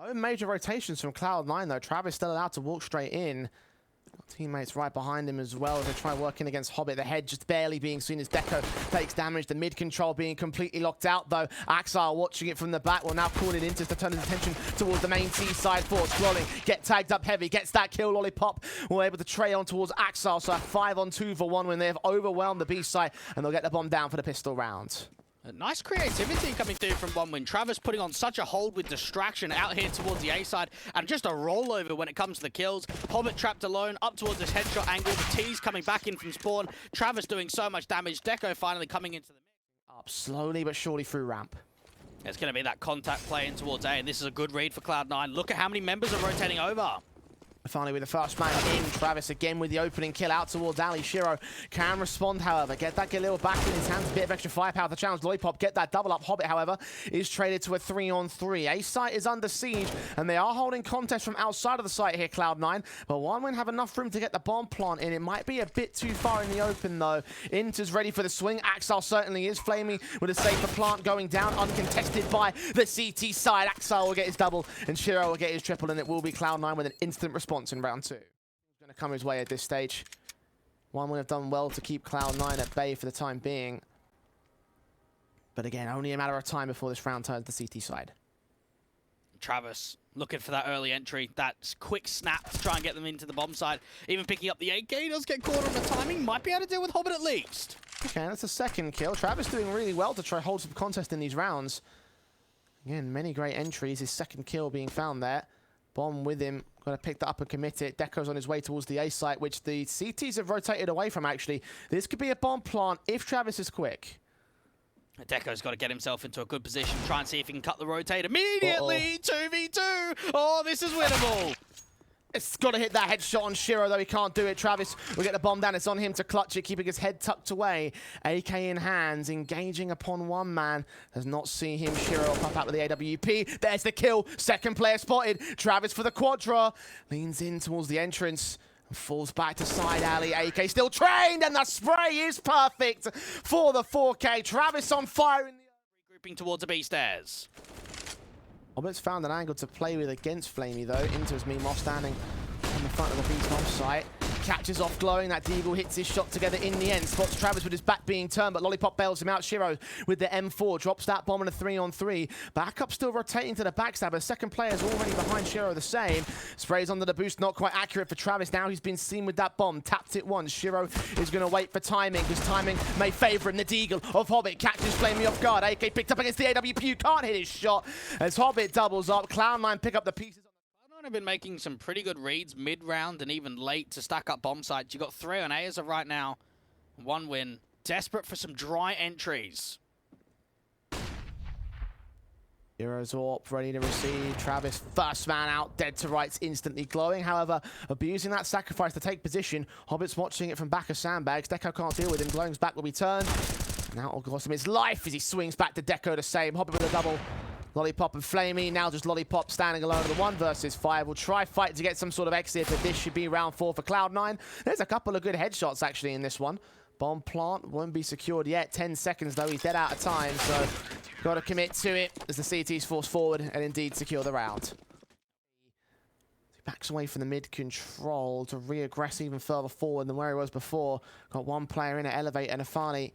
No major rotations from Cloud9 though. Travis still allowed to walk straight in. Teammates right behind him as well as they try working against Hobbit. The head just barely being seen as Deco takes damage. The mid control being completely locked out though. Axar watching it from the back. Will now call it into to turn his attention towards the main T side forward. Scrolling, get tagged up heavy, gets that kill. Lollipop will able to trail on towards Axar. So a 5-on-2 for one when they have overwhelmed the B side and they'll get the bomb down for the pistol round. Nice creativity coming through from one win. Travis putting on such a hold with distraction out here towards the A side, and just a rollover when it comes to the kills. Hobbit trapped alone up towards this headshot angle. The T's coming back in from spawn. Travis doing so much damage. Deco finally coming into the mix. Up slowly but surely through ramp. It's going to be that contact play in towards A, and this is a good read for Cloud9. Look at how many members are rotating over. Finally with the first man in, Travis again with the opening kill out towards Ali. Shiro can respond, however. Get that Galil back in his hands, a bit of extra firepower to challenge Lollipop. Get that double up. Hobbit, however, is traded to a 3-on-3. A site is under siege, and they are holding contest from outside of the site here, Cloud9. But one win have enough room to get the bomb plant in. It might be a bit too far in the open, though. Inter's ready for the swing. Axel certainly is. Flamey with a safer plant going down, uncontested by the CT side. Axel will get his double, and Shiro will get his triple, and it will be Cloud9 with an instant response in round 2. It's going to come his way at this stage. One would have done well to keep Cloud9 at bay for the time being. But again, only a matter of time before this round turns the CT side. Travis looking for that early entry, that quick snap to try and get them into the bomb side. Even picking up the AK, he does get caught on the timing. Might be able to deal with Hobbit at least. Okay, that's a second kill. Travis doing really well to try hold some contest in these rounds. Again, many great entries. His second kill being found there. Bomb with him. Got to pick that up and commit it. Deco's on his way towards the A site, which the CTs have rotated away from, actually. This could be a bomb plant if Travis is quick. Deco's got to get himself into a good position. Try and see if he can cut the rotate immediately. 2v2. Oh, this is winnable. It's got to hit that headshot on Shiro, though he can't do it. Travis will get the bomb down. It's on him to clutch it, keeping his head tucked away. AK in hands, engaging upon one man. Does not see him. Shiro will pop out with the AWP. There's the kill. Second player spotted. Travis for the quadra. Leans in towards the entrance. And falls back to side alley. AK still trained, and the spray is perfect for the 4K. Travis on fire in the... Regrouping towards the B stairs. Hobbit's found an angle to play with against Flamey, though. Inter's meanwhile standing on the front of the Beast bomb site. Catches off Glowing. That Deagle hits his shot together in the end. Spots Travis with his back being turned, but Lollipop bails him out. Shiro with the M4 drops that bomb in a 3-on-3. Backup still rotating to the backstab, but second player's already behind Shiro the same. Sprays under the boost, not quite accurate for Travis. Now he's been seen with that bomb. Tapped it once. Shiro is going to wait for timing, because timing may favor him. The Deagle of Hobbit catches Flamey off guard. AK picked up against the AWP. You can't hit his shot as Hobbit doubles up. Cloud9 pick up the pieces. Have been making some pretty good reads mid-round and even late to stack up bomb sites. You got 3 on A as of right now. One win. Desperate for some dry entries. Heroes AWP ready to receive. Travis first man out, dead to rights, instantly Glowing. However, abusing that sacrifice to take position. Hobbit's watching it from back of sandbags. Deco can't deal with him. Glowing's back will be turned. Now it'll cost him his life as he swings back to Deco to save. Hobbit with a double. Lollipop and Flamey, now just Lollipop standing alone in the 1 versus 5. We'll try fight to get some sort of exit, but this should be round 4 for Cloud9. There's a couple of good headshots actually in this one. Bomb plant won't be secured yet. 10 seconds though, he's dead out of time, so got to commit to it as the CT's force forward and indeed secure the round. He backs away from the mid control to re-aggress even further forward than where he was before. Got one player in at Elevate and Afani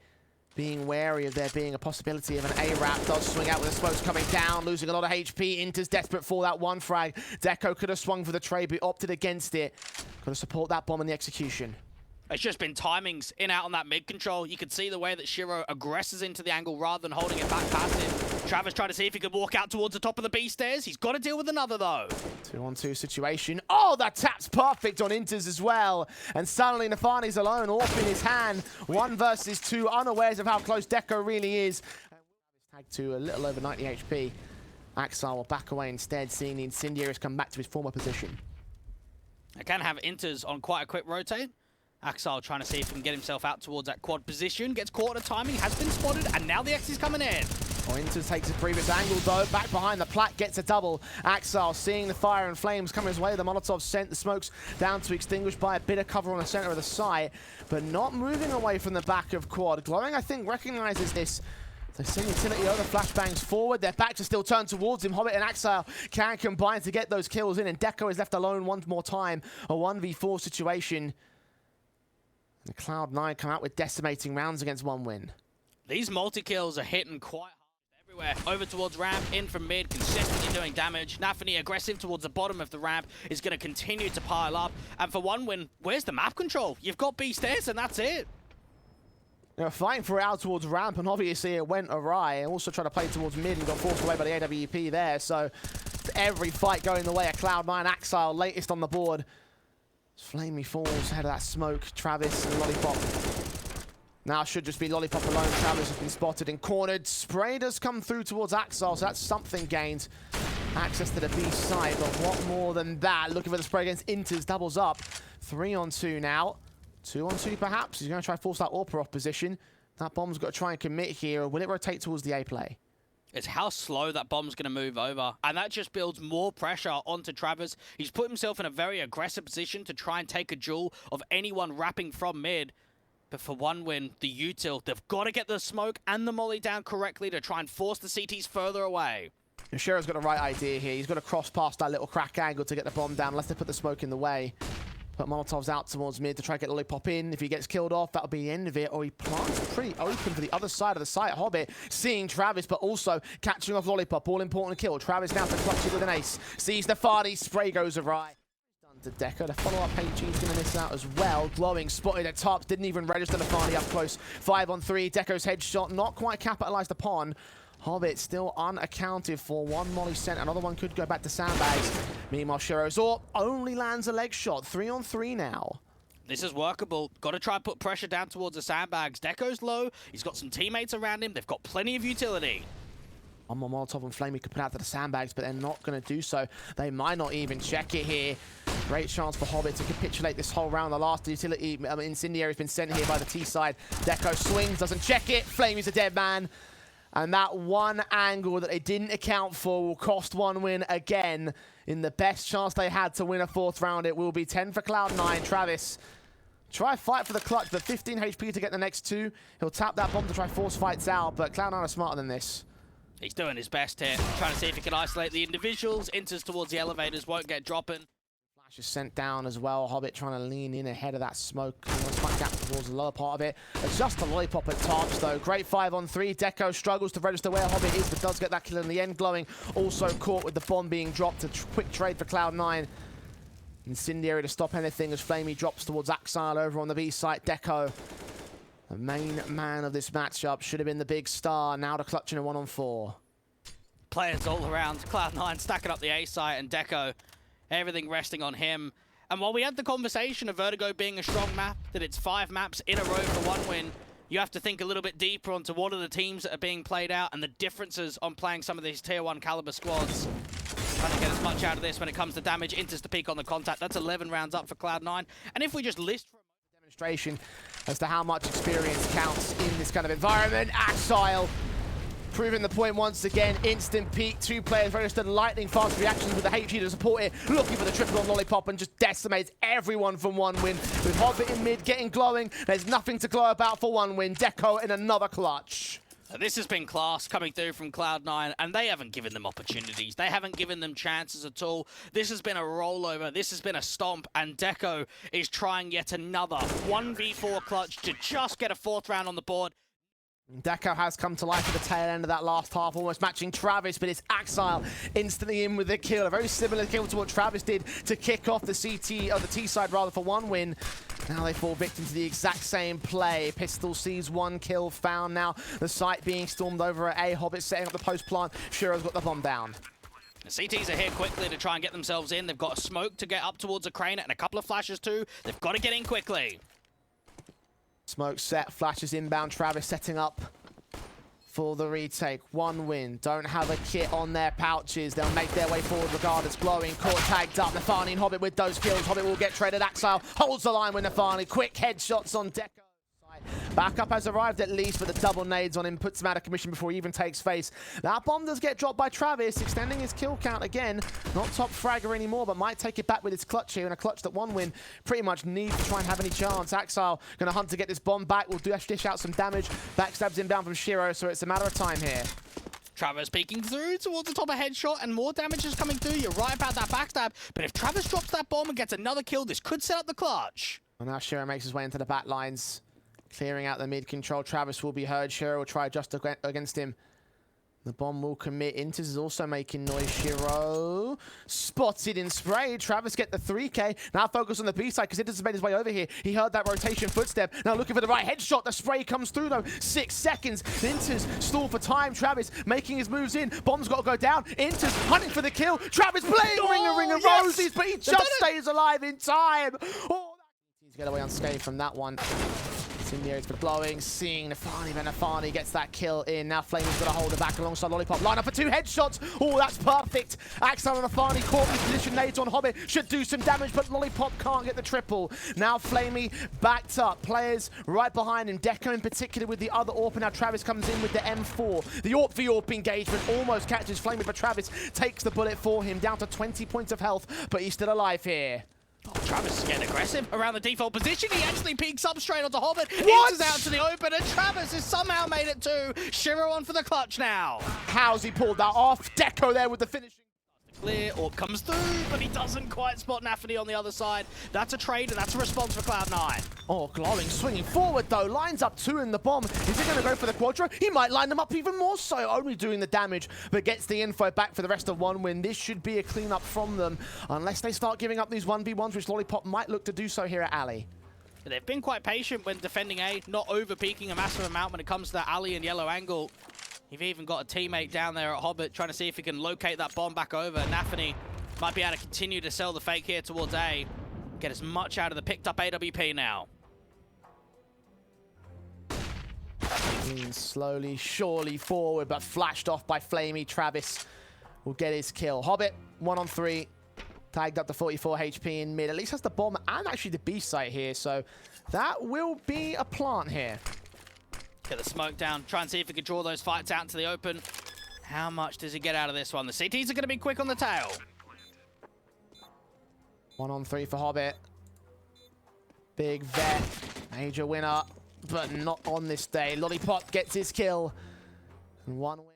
being wary of there being a possibility of an A-Rap. Does swing out with the smokes coming down, losing a lot of HP. Inter's desperate for that one frag. Deco could have swung for the trade, but opted against it. Got to support that bomb in the execution. It's just been timings in out on that mid control. You could see the way that Shiro aggresses into the angle rather than holding it back passive. Travis trying to see if he could walk out towards the top of the B stairs. He's got to deal with another though. 2-on-2 situation. Oh, that tap's perfect on Inters as well. And suddenly Nafani's alone, off in his hand. 1 versus 2, unawares of how close Deco really is. Tagged to a little over 90 HP. Axar will back away instead, seeing the Incendiaries come back to his former position. I can have Inters on quite a quick rotate. Axel trying to see if he can get himself out towards that quad position. Gets caught at a timing, has been spotted, and now the X is coming in. Inters takes a previous angle though, back behind the plat, gets a double. Axel seeing the fire and flames coming his way. The Molotov sent the smokes down to extinguish by a bit of cover on the center of the site, but not moving away from the back of quad. Glowing, I think, recognizes this. They see utility over, flashbangs forward. Their backs are still turned towards him. Hobbit and Axile can combine to get those kills in, and Deco is left alone one more time. A 1v4 situation. And Cloud9 come out with decimating rounds against one win. These multi-kills are hitting quite hard everywhere. Over towards ramp, in from mid, consistently doing damage. Nafany aggressive towards the bottom of the ramp is going to continue to pile up. And for one win, where's the map control? You've got B stairs and that's it. They were fighting for it out towards ramp, and obviously it went awry. And also trying to play towards mid and got forced away by the AWP there. So every fight going the way of Cloud9. Axile latest on the board. Flamey falls ahead of that smoke. Travis and Lollipop. Now should just be Lollipop alone. Travis has been spotted and cornered. Spray does come through towards Axile, so that's something gained. Access to the B side, but what more than that? Looking for the spray against Inters, doubles up. 3-on-2 now. 2-on-2 perhaps. He's going to try to force that AWP off position. That bomb's got to try and commit here. Will it rotate towards the A play? It's how slow that bomb's going to move over. And that just builds more pressure onto Travis. He's put himself in a very aggressive position to try and take a duel of anyone wrapping from mid. But for one win, the util, they've got to get the smoke and the molly down correctly to try and force the CTs further away. Shero's got the right idea here. He's got to cross past that little crack angle to get the bomb down, unless they put the smoke in the way. Put Molotovs out towards mid to try to get Lollipop in. If he gets killed off, that'll be the end of it. Or he plants pretty open for the other side of the site. Hobbit seeing Travis, but also catching off Lollipop. All important kill. Travis now to clutch it with an ace. Sees Nafany. Spray goes awry. Done to Deco. The follow-up HG is going to miss out as well. Glowing, spotted at top. Didn't even register Nafany up close. 5-on-3. Deco's headshot not quite capitalized upon. Hobbit still unaccounted for. One molly sent, another one could go back to sandbags. Meanwhile, Shero's AWP only lands a leg shot. 3-on-3 now. This is workable. Got to try and put pressure down towards the sandbags. Deco's low. He's got some teammates around him. They've got plenty of utility. One more Molotov and Flame he could put out to the sandbags, but they're not going to do so. They might not even check it here. Great chance for Hobbit to capitulate this whole round. The last utility incendiary has been sent here by the T side. Deco swings, doesn't check it. Flame is a dead man. And that one angle that they didn't account for will cost one win again. In the best chance they had to win a fourth round, it will be 10 for Cloud9. Travis, try fight for the clutch, but 15 HP to get the next two. He'll tap that bomb to try force fights out, but Cloud9 are smarter than this. He's doing his best here, trying to see if he can isolate the individuals. Enters towards the elevators, won't get dropping. Flash is sent down as well. Hobbit trying to lean in ahead of that smoke. Back gap towards the lower part of it. It's just a Lollipop at tops though. Great 5-on-3. Deco struggles to register where Hobbit is, but does get that kill in the end. Glowing also caught with the bomb being dropped. A quick trade for Cloud9. Incendiary to stop anything as Flamey drops towards Axile over on the B site. Deco, the main man of this matchup, should have been the big star. Now to clutch in a 1-on-4. Players all around. Cloud9 stacking up the A site, and Deco, everything resting on him. And while we had the conversation of Vertigo being a strong map, that it's 5 maps in a row for one win, you have to think a little bit deeper onto what are the teams that are being played out and the differences on playing some of these tier 1 caliber squads. Trying to get as much out of this when it comes to damage. Enters to peak on the contact. That's 11 rounds up for Cloud9. And if we just list for a demonstration as to how much experience counts in this kind of environment, Axile proving the point once again. Instant peak. 2 players registered lightning fast reactions with the HG to support it. Looking for the triple on Lollipop and just decimates everyone from one win. With Hobbit in mid getting glowing, there's nothing to glow about for one win. Deco in another clutch. This has been class coming through from Cloud9, and they haven't given them opportunities. They haven't given them chances at all. This has been a rollover. This has been a stomp, and Deco is trying yet another 1v4 clutch to just get a 4th round on the board. Deco has come to life at the tail end of that last half, almost matching Travis, but it's Axile instantly in with the kill. A very similar kill to what Travis did to kick off the CT, or the T side rather, for one win. Now they fall victim to the exact same play. Pistol sees 1 kill found now. The site being stormed over at A. Hobbit setting up the post plant. Shiro's got the bomb down. The CTs are here quickly to try and get themselves in. They've got a smoke to get up towards a crane and a couple of flashes too. They've got to get in quickly. Smoke set, flashes inbound. Travis setting up for the retake. 1 win. Don't have a kit on their pouches. They'll make their way forward regardless. Glowing, caught tagged up. Nafany and Hobbit with those kills. Hobbit will get traded. Axile holds the line with Nafany. Quick headshots on Deco. Backup has arrived at least, but the double nades on him puts him out of commission before he even takes face. That bomb does get dropped by Travis, extending his kill count again. Not top fragger anymore, but might take it back with his clutch here, and a clutch that OneWin pretty much needs to try and have any chance. Axile going to hunt to get this bomb back. Will dish out some damage. Backstabs inbound from Shiro, so it's a matter of time here. Travis peeking through towards the top of headshot, and more damage is coming through. You're right about that backstab, but if Travis drops that bomb and gets another kill, this could set up the clutch. And now Shiro makes his way into the back lines, clearing out the mid control. Travis will be heard. Shiro will try just against him. The bomb will commit. Intis is also making noise. Shiro spotted in spray. Travis get the 3K. Now focus on the B side because Intis has made his way over here. He heard that rotation footstep. Now looking for the right headshot. The spray comes through though. 6 seconds. Intis stall for time. Travis making his moves in. Bomb's got to go down. Intis hunting for the kill. Travis playing ring of roses, but he just stays alive in time. Oh, he's get away unscathed from that one. Incendiaries for blowing, seeing Nafani, but Nafani gets that kill in. Now Flamey's got to hold it back alongside Lollipop. Line up for 2 headshots. Oh, that's perfect. Axel and Nafani caught in position. Nades on Hobbit should do some damage, but Lollipop can't get the triple. Now Flamey backed up. Players right behind him. Deco in particular with the other AWP. And now Travis comes in with the M4. The AWP v AWP engagement almost catches Flamey, but Travis takes the bullet for him. Down to 20 points of health, but he's still alive here. Oh, Travis is getting aggressive around the default position. He actually peeks up straight onto Hobbit. What? Inches out to the open, and Travis has somehow made it too. Shiro on for the clutch now. How's he pulled that off? Deco there with the finishing. Clear, AWP comes through, but he doesn't quite spot Nafany on the other side. That's a trade, and that's a response for Cloud9. Oh, Glowing swinging forward though. Lines up 2 in the bomb. Is he going to go for the quadro? He might line them up even more so. Only doing the damage, but gets the info back for the rest of OneWin. This should be a cleanup from them, unless they start giving up these 1v1s, which Lollipop might look to do so here at Alley. They've been quite patient when defending A, not over-peaking a massive amount when it comes to that alley and yellow angle. You've even got a teammate down there at Hobbit trying to see if he can locate that bomb back over. Nafany might be able to continue to sell the fake here towards A. Get as much out of the picked up AWP now. Slowly, surely forward, but flashed off by Flamey. Travis will get his kill. Hobbit, 1 on 3. Tagged up to 44 HP in mid. At least has the bomb and actually the B site here. So that will be a plant here. Get the smoke down. Try and see if he can draw those fights out into the open. How much does he get out of this one? The CTs are going to be quick on the tail. 1 on 3 for Hobbit. Big vet. Major winner, but not on this day. Lollipop gets his kill. And 1 win.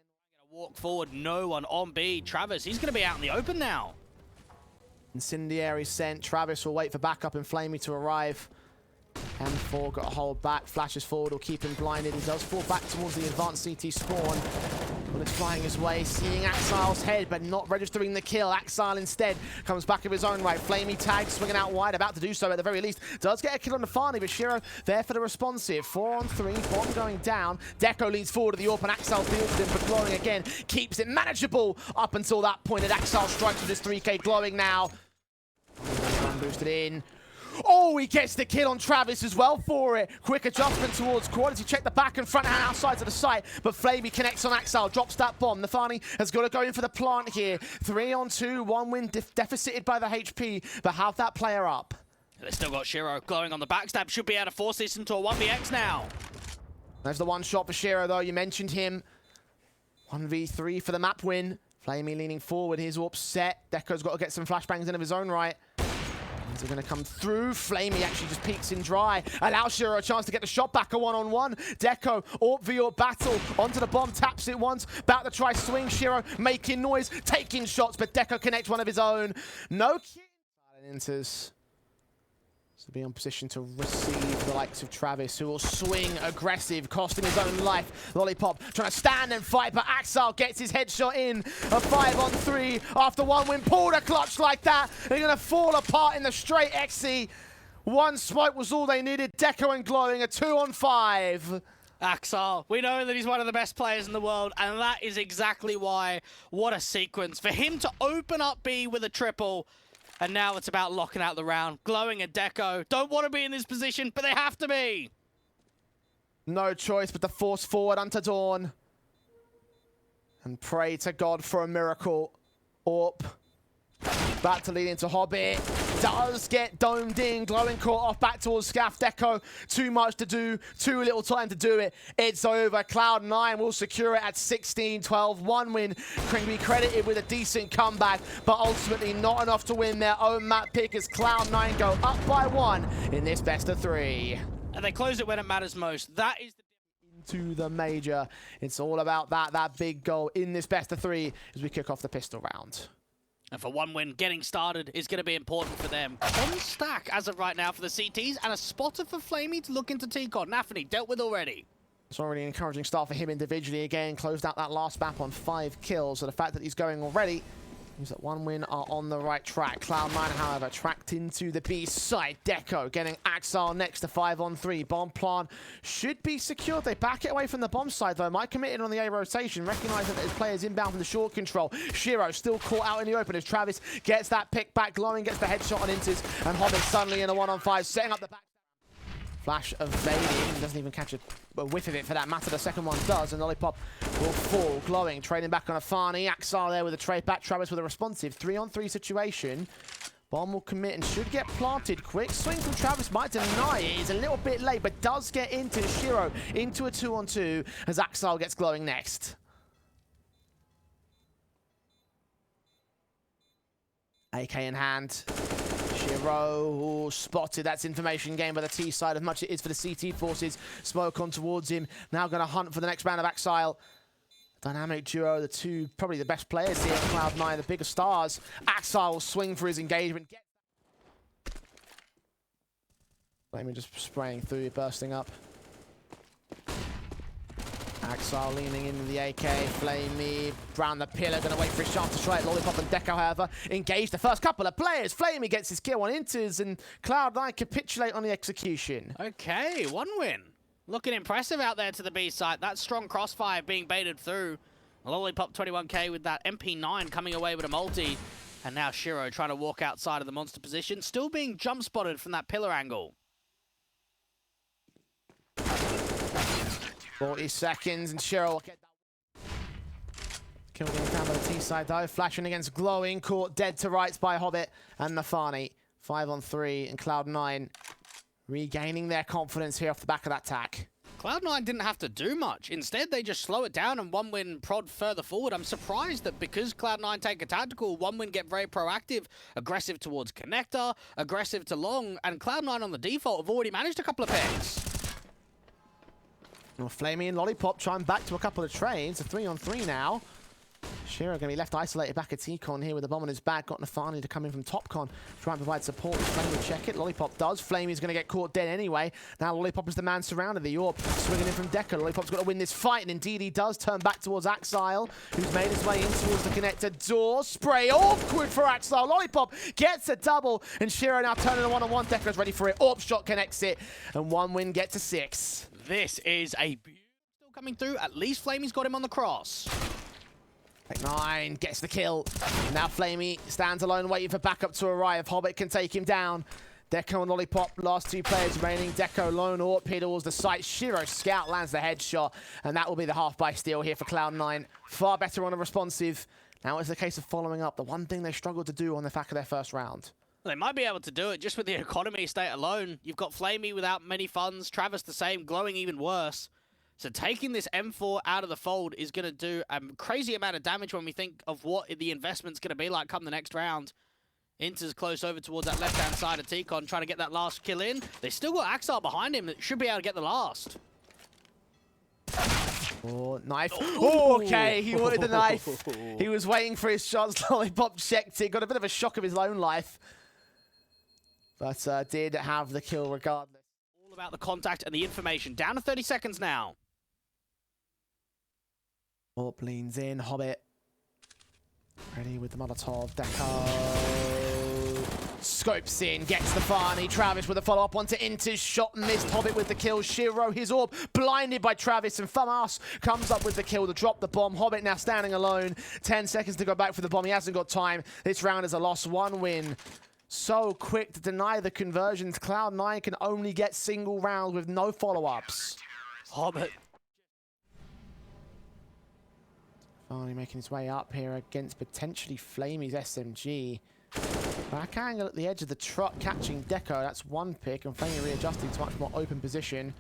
Walk forward. No one on B. Travis, he's going to be out in the open now. Incendiary sent. Travis will wait for backup and Flamey to arrive. M4 got to hold back. Flashes forward will keep him blinded. He does fall back towards the advanced CT spawn. Bullet's flying his way, seeing Axile's head, but not registering the kill. Axile instead comes back of his own right. Flamey tag, swinging out wide, about to do so at the very least. Does get a kill on Nafani, but Shiro there for the responsive. 4 on 3, bomb going down. Deco leads forward to the AWP, and Axile deals with him, but Glowing again keeps it manageable up until that point. And Axile strikes with his 3K. Glowing now. Boosted in. Oh, he gets the kill on Travis as well for it. Quick adjustment towards quality. Check the back and front and outsides of the site. But Flamey connects on Axile, drops that bomb. Nafani has got to go in for the plant here. 3 on 2, 1 win deficited by the HP, but have that player up. They've still got Shiro Glowing on the backstab. Should be able to force this into a 1vx now. There's the 1 shot for Shiro though. You mentioned him. 1v3 for the map win. Flamey leaning forward. His AWP set. Deco's got to get some flashbangs in of his own right. They're going to come through. Flamey actually just peeks in dry. Allows Shiro a chance to get the shot back, a 1-on-1. Deco, AWP v AWP battle. Onto the bomb, taps it once. About to try swing. Shiro making noise, taking shots, but Deco connects one of his own. No kill. Enters. To be in position to receive the likes of Travis, who will swing aggressive, costing his own life. Lollipop trying to stand and fight, but Axile gets his headshot in. A 5 on 3 after 1 win. Pulled a clutch like that. They're going to fall apart in the straight XC. 1 smoke was all they needed. Deco and Glowing, a 2 on 5. Axile, we know that he's one of the best players in the world, and that is exactly why. What a sequence. For him to open up B with a triple, and now it's about locking out the round. Glowing and Deco don't want to be in this position, but they have to be. No choice but to force forward onto Dawn. And pray to God for a miracle. AWP. About to lead into Hobbit. does get domed in. Glowing caught off back towards Scaff. Deco, too much to do, too little time to do it. It's over. Cloud9 will secure it at 16-12. One win can be credited with a decent comeback, but ultimately not enough to win their own map pick as Cloud9 go up by 1 in this best of 3. And they close it when it matters most. That is to the major. It's all about that big goal in this best of 3 as we kick off the pistol round. And for one win, getting started is going to be important for them. On stack as of right now for the CTs, and a spotter for Flamey to look into T-Con. Nafany dealt with already. It's already an encouraging start for him individually. Again, closed out that last map on 5 kills. So the fact that he's going already means that one win are on the right track. Cloud9, however, tracked into the B side. Deco getting Axile next to 5-on-3. Bomb plant should be secured. They back it away from the bomb side, though. Might commit in on the A rotation, recognizing that his player's inbound from the short control. Shiro still caught out in the open as Travis gets that pick back. Glowing gets the headshot on Inters, and Hobbit suddenly in a 1-on-5, setting up the back. Flash evading, doesn't even catch a whiff of it for that matter. The second one does, and Lollipop will fall. Glowing, trading back on Afani. Axar there with a trade back. Travis with a responsive 3-on-3 situation. Bomb will commit and should get planted quick. Swing from Travis might deny it. He's a little bit late, but does get into Shiro into a 2-on-2 as Axar gets Glowing next. AK in hand. Shiro spotted. That's information gained by the T side as much as it is for the CT forces. Smoke on towards him. Now going to hunt for the next round of Axile. Dynamic duo, the two probably the best players here at Cloud9, the bigger stars. Axile will swing for his engagement. Flamey just spraying through, bursting up. Axile leaning into the AK, Flamey round the pillar, gonna wait for his chance to try it. Lollipop and Deco, however, engage the first couple of players. Flamey gets his kill on Inters, and Cloud9 capitulate on the execution. Okay, one win. Looking impressive out there to the B site. That strong crossfire being baited through. Lollipop 21k with that MP9 coming away with a multi. And now Shiro trying to walk outside of the monster position, still being jump spotted from that pillar angle. 40 seconds, and Shiro will get that. Kill going down by the T side, though. Flashing against Glowing, caught dead to rights by Hobbit and Nafani. 5-on-3, and Cloud9 regaining their confidence here off the back of that attack. Cloud9 didn't have to do much. Instead, they just slow it down and one win prod further forward. I'm surprised that because Cloud9 take a tactical, one win get very proactive, aggressive towards connector, aggressive to long, and Cloud9 on the default have already managed a couple of picks. Well, Flamey and Lollipop trying back to a couple of trades. A 3-on-3 now. Shiro going to be left isolated back at T-Con here with the bomb on his back. Got Nafani to come in from Top-Con. Try and provide support. Flamey check it. Lollipop does. Flamey's going to get caught dead anyway. Now Lollipop is the man surrounded. The Orb swinging in from Deco. Lollipop's got to win this fight, and indeed he does. Turn back towards Axile, who's made his way in towards the connector door. Spray awkward for Axile. Lollipop gets a double, and Shiro now turning a 1-on-1. Deco's ready for it. Orb shot connects it, and one win gets to 6. This is a still coming through. At least Flamey's got him on the cross. Tech9 gets the kill. Now Flamey stands alone waiting for backup to arrive. Hobbit can take him down. Deco and Lollipop, last 2 players remaining. Deco lone Orp towards the site. Shiro scout lands the headshot, and that will be the half by steal here for Cloud9. Far better on a responsive. Now it's a case of following up. The one thing they struggled to do on the back of their first round. They might be able to do it just with the economy state alone. You've got Flamey without many funds, Travis the same, Glowing even worse. So taking this M4 out of the fold is going to do a crazy amount of damage when we think of what the investment's going to be like come the next round. Inter's close over towards that left-hand side of T-Con, trying to get that last kill in. They still got Axar behind him that should be able to get the last. Oh, knife. Oh, okay, he wanted the knife. He was waiting for his shots. Lollipop checked it. Got a bit of a shock of his own life. But did have the kill regardless. All about the contact and the information. Down to 30 seconds now. Orp leans in. Hobbit. Ready with the Molotov. Deco. Scopes in. Gets the Farney. Travis with a follow-up onto Inters. Shot missed. Hobbit with the kill. Shiro, his Orb, blinded by Travis. And Famas comes up with the kill to drop the bomb. Hobbit now standing alone. 10 seconds to go back for the bomb. He hasn't got time. This round is a loss. One win. So quick to deny the conversions. Cloud9 can only get single rounds with no follow-ups. Hobbit. Finally making his way up here against potentially Flamey's SMG. Back angle at the edge of the truck, catching Deco. That's one pick, and Flamey readjusting to much more open position.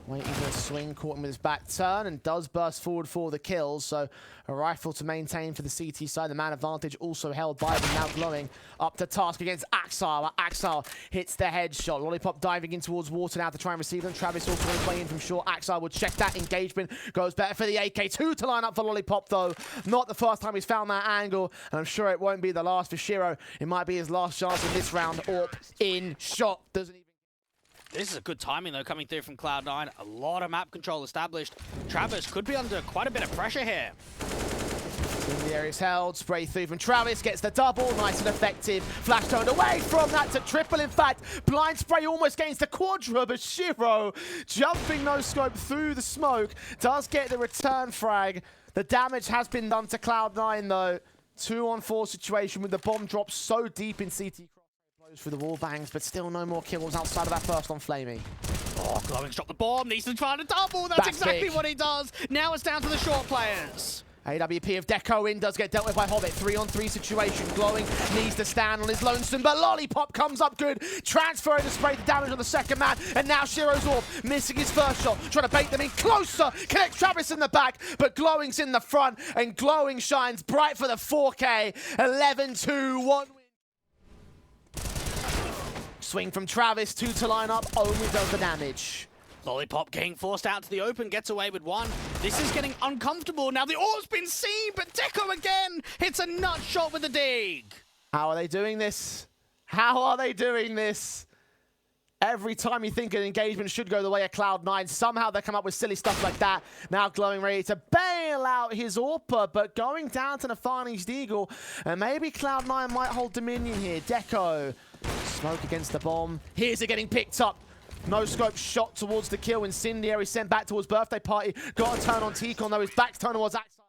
Waiting for a swing, caught him with his back turn, and does burst forward for the kills. So a rifle to maintain for the CT side. The man advantage also held by them, now glowing up to task against Axile. Axile hits the headshot. Lollipop diving in towards water now to try and receive them. Travis also on his way in from short. Axile would check that engagement. Goes better for the AK. 2 to line up for Lollipop, though. Not the first time he's found that angle, and I'm sure it won't be the last for Shiro. It might be his last chance in this round. Orp in shot. Doesn't even... This is a good timing, though, coming through from Cloud9. A lot of map control established. Travis could be under quite a bit of pressure here. The area's held. Spray through from Travis. Gets the double. Nice and effective. Flash turned away from that to triple, in fact. Blind spray almost gains the quadra, but Shiro, jumping no scope through the smoke, does get the return frag. The damage has been done to Cloud9, though. 2-on-4 situation with the bomb drop so deep in CT. Through the wall bangs, but still no more kills outside of that first on Flamey. Oh, Glowing shot the bomb, needs to try to double. That's exactly what he does. Now it's down to the short players. AWP of Deco in does get dealt with by Hobbit. 3-on-3 situation. Glowing needs to stand on his lonesome, but Lollipop comes up good. Transferring to spray the damage on the second man, and now Shiro's off, missing his first shot. Trying to bait them in closer. Connects Travis in the back, but Glowing's in the front, and Glowing shines bright for the 4K. 11-2-1 win. Swing from Travis, 2 to line up, only does the damage. Lollipop getting forced out to the open, gets away with 1. This is getting uncomfortable. Now the ore's been seen, but Deco again hits a nut shot with the dig. How are they doing this? How are they doing this? Every time you think an engagement should go the way of Cloud9, somehow they come up with silly stuff like that. Now Glowing ready to bail out his AWPer, but going down to Nafani's Deagle, and maybe Cloud9 might hold dominion here. Deco, smoke against the bomb. Here's it getting picked up. No scope shot towards the kill. Incendiary sent back towards birthday party. Got a turn on Tikon, though his back's turned towards Axile.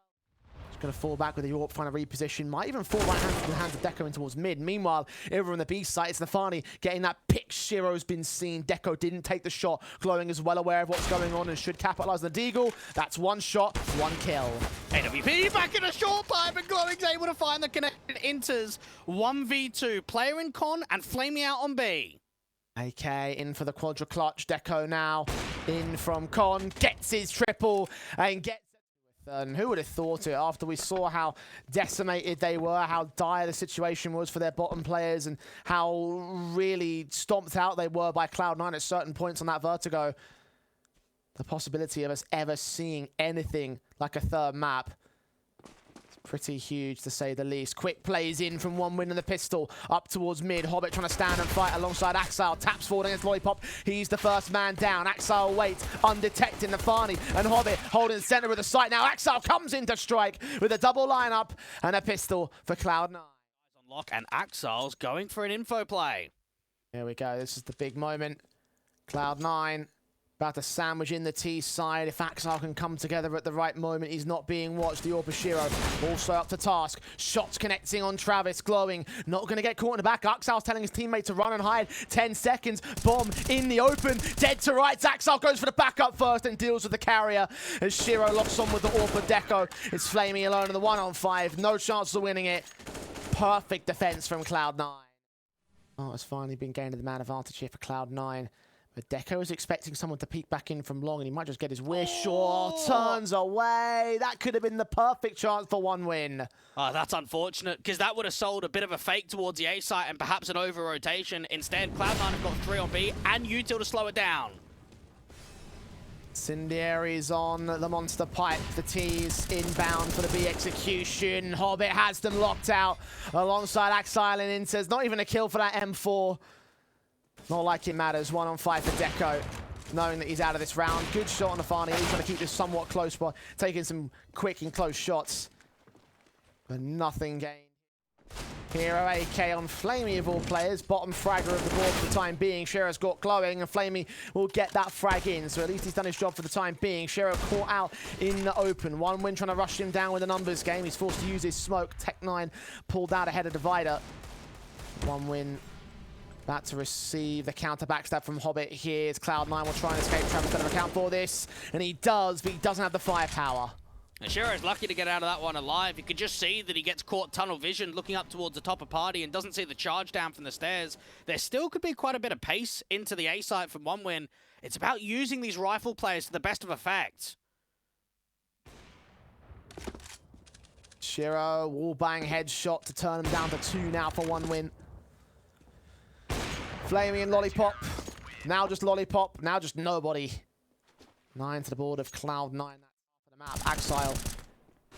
Just going to fall back with the AWP, trying to reposition. Might even fall right hand in the hands of Deco in towards mid. Meanwhile, over on the B site, it's Nafani getting that pick. Shiro's been seen. Deco didn't take the shot. Glowing is well aware of what's going on and should capitalize on the Deagle. That's 1 shot, 1 kill. AWP back in a short pipe, and Glowing's able to find the connected inters. 1v2. Player in con and Flamey out on B. AK in for the quadra clutch. Deco now in from con. Gets his triple and gets it. And who would have thought it after we saw how decimated they were, how dire the situation was for their bottom players, and how really stomped out they were by Cloud9 at certain points on that Vertigo. The possibility of us ever seeing anything like a third map, pretty huge, to say the least. Quick plays in from 1 win in the pistol. Up towards mid. Hobbit trying to stand and fight alongside Axile. Taps forward against Lollipop. He's the first man down. Axile waits, undetected. Nafani and Hobbit holding the center of the site. Now Axile comes in to strike with a double lineup and a pistol for Cloud9. On lock, and Axile's going for an info play. Here we go. This is the big moment. Cloud9 about to sandwich in the T side. If Axile can come together at the right moment, he's not being watched. The AWP Shiro also up to task. Shots connecting on Travis. Glowing, not going to get caught in the back. Axile's telling his teammate to run and hide. 10 seconds. Bomb in the open. Dead to rights. Axile goes for the backup first and deals with the carrier as Shiro locks on with the AWP Deco. It's Flamey alone in the 1-on-5. No chance of winning it. Perfect defense from Cloud9. Oh, it's finally been gained to the man advantage here for Cloud9. But Deco is expecting someone to peek back in from long, and he might just get his wish. Or turns away. That could have been the perfect chance for 1 win. Oh, that's unfortunate, because that would have sold a bit of a fake towards the A site and perhaps an over-rotation. Instead, Cloud9 have got 3 on B and Util to slow it down. Incendiary's on the monster pipe. The T's inbound for the B execution. Hobbit has them locked out alongside Axile and Inters. Not even a kill for that M4. Not like it matters. 1-on-5 for Deco, knowing that he's out of this round. Good shot on the Nafani. He's trying to keep this somewhat close by taking some quick and close shots. But nothing gained. Hero AK on Flamey of all players. Bottom fragger of the board for the time being. Shiro's got Glowing, and Flamey will get that frag in. So at least he's done his job for the time being. Shiro caught out in the open. 1 win trying to rush him down with a numbers game. He's forced to use his smoke. Tech9 pulled out ahead of Divider. 1 win. About to receive the counter backstab from Hobbit. Here's Cloud9 will try and escape. Travis better account for this, and he does, but he doesn't have the firepower. And Shiro's lucky to get out of that one alive. You could just see that he gets caught tunnel vision looking up towards the top of party and doesn't see the charge down from the stairs. There still could be quite a bit of pace into the A site from one win. It's about using these rifle players to the best of effect. Shiro, wallbang headshot to turn him down to 2 now for 1 win. Flamey and Lollipop. Now just Lollipop, now just nobody. 9 to the board of Cloud9. The map. Axile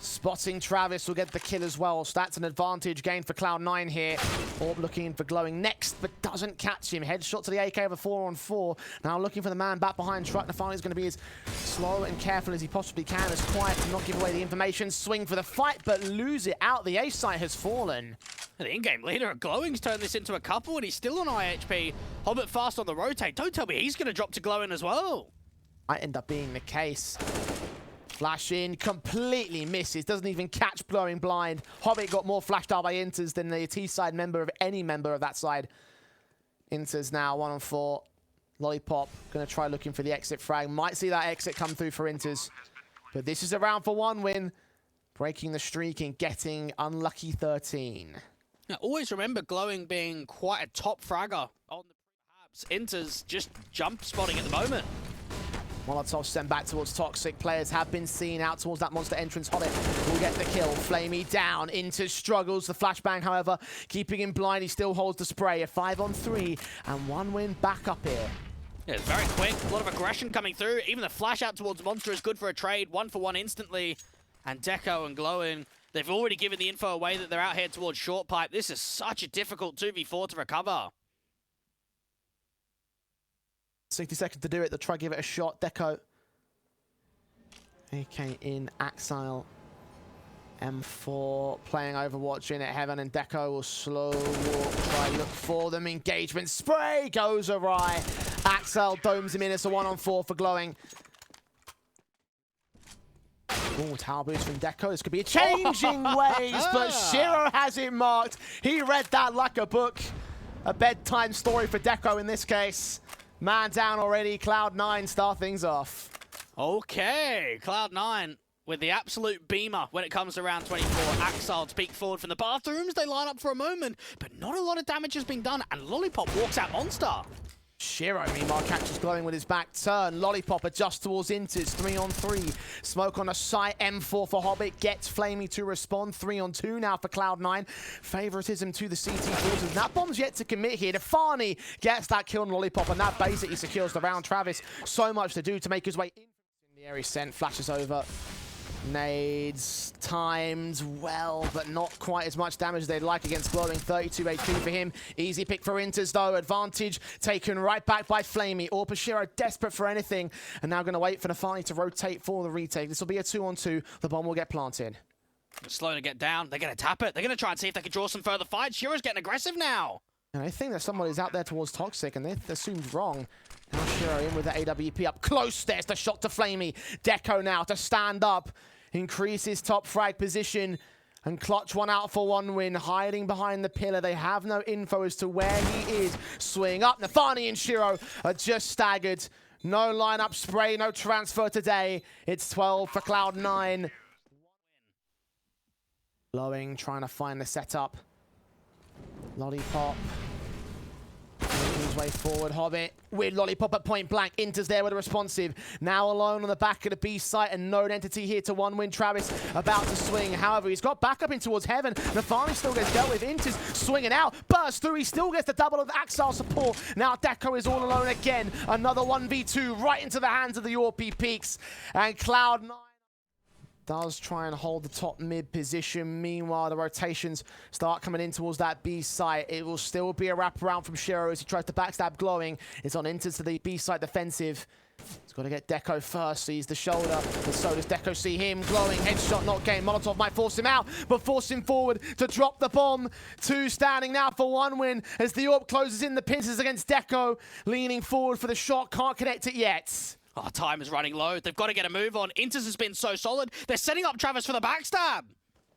spotting Travis will get the kill as well, so that's an advantage gained for Cloud9 here. Orb looking for Glowing next, but doesn't catch him. Headshot to the AK of a 4-on-4. Now looking for the man back behind truck. Nafani is going to be as slow and careful as he possibly can, as quiet to not give away the information. Swing for the fight, but lose it out. The A site has fallen. The in-game leader of Glowing's turned this into a couple, and he's still on IHP. Hobbit fast on the rotate. Don't tell me he's going to drop to Glowing as well. Might end up being the case. Flash in, completely misses, doesn't even catch Blowing Blind. Hobbit got more flashed out by Inters than the T-side member of any member of that side. Inters now 1-on-4. Lollipop gonna try looking for the exit frag. Might see that exit come through for Inters. But this is a round for 1 win. Breaking the streak and getting unlucky 13. Now, always remember Glowing being quite a top fragger on the perhaps. Inters just jump spotting at the moment. Molotov sent back towards Toxic. Players have been seen out towards that monster entrance. Hobbit will get the kill. Flamey down into struggles. The flashbang, however, keeping him blind. He still holds the spray. A 5-on-3 and 1 win back up here. Yeah, it's very quick. A lot of aggression coming through. Even the flash out towards Monster is good for a trade. 1-for-1 instantly. And Deco and Glowing, they've already given the info away that they're out here towards Short Pipe. This is such a difficult 2v4 to recover. 60 seconds to do it. They'll try to give it a shot. Deco. AK in. Axile. M4 playing Overwatch in at Heaven, and Deco will slow walk, try look for them. Engagement spray goes awry. Axile domes him in. It's a 1-on-4 for Glowing. Oh, tower boost from Deco. This could be a changing ways, but Shiro has it marked. He read that like a book. A bedtime story for Deco in this case. Man down already. Cloud9 start things off. Okay, Cloud9 with the absolute beamer when it comes to round 24. Axile to peek forward from the bathrooms. They line up for a moment, but not a lot of damage has been done, and Lollipop walks out Monster. Shiro, meanwhile, catches Glowing with his back turn. Lollipop adjusts towards Inters. 3-on-3. Smoke on the site. M4 for Hobbit. Gets Flamey to respond. 3-on-2 now for Cloud9. Favoritism to the CT forces. That bomb's yet to commit here. Defani gets that kill on Lollipop, and that basically secures the round. Travis, so much to do to make his way in the area. Sent, flashes over. Nades timed well, but not quite as much damage as they'd like against Glowing. 32 HP for him. Easy pick for Inters, though. Advantage taken right back by Flamey. Shiro desperate for anything, and now going to wait for Nafani to rotate for the retake. This will be a 2-on-2. The bomb will get planted. Slow to get down. They're going to tap it. They're going to try and see if they can draw some further fights. Shiro's getting aggressive now. And I think that somebody's out there towards Toxic, and they assumed wrong. Now Shiro in with the AWP up close. There's the shot to Flamey. Deco now to stand up. Increases top frag position and clutch one out for 1 win. Hiding behind the pillar. They have no info as to where he is. Swing up. Nafani and Shiro are just staggered. No lineup spray, no transfer today. It's 12 for Cloud9. Glowing, trying to find the setup. Lollipop. Making his way forward. Hobbit with Lollipop at point blank. Inters there with a responsive. Now alone on the back of the B site. And known entity here to 1 win. Travis about to swing. However, he's got back up in towards Heaven. Nafani still gets dealt with. Inters swinging out. Burst through. He still gets the double of the Axile support. Now Deco is all alone again. Another 1v2 right into the hands of the Orpy Peaks. And Cloud9 does try and hold the top mid position. Meanwhile, the rotations start coming in towards that B site. It will still be a wraparound from Shiro as he tries to backstab Glowing. It's on Inters to the B site defensive. He's got to get Deco first. Sees the shoulder, but so does Deco see him. Glowing, headshot not gained. Molotov might force him out, but force him forward to drop the bomb. 2 standing now for 1 win as the AWP closes in the pincers against Deco. Leaning forward for the shot, can't connect it yet. Oh, time is running low. They've got to get a move on. Inters has been so solid. They're setting up Travis for the backstab.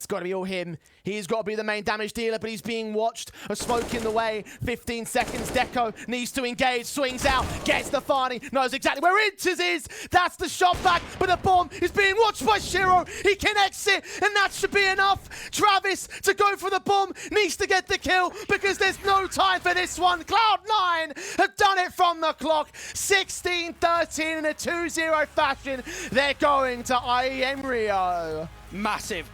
It's got to be all him. He's got to be the main damage dealer, but he's being watched. A smoke in the way. 15 seconds. Deco needs to engage. Swings out. Gets the Farney. Knows exactly where Inters is. That's the shot back. But the bomb is being watched by Shiro. He connects it, and that should be enough. Travis to go for the bomb. Needs to get the kill because there's no time for this one. Cloud9 have done it from the clock. 16-13 in a 2-0 fashion. They're going to IEM Rio. Massive.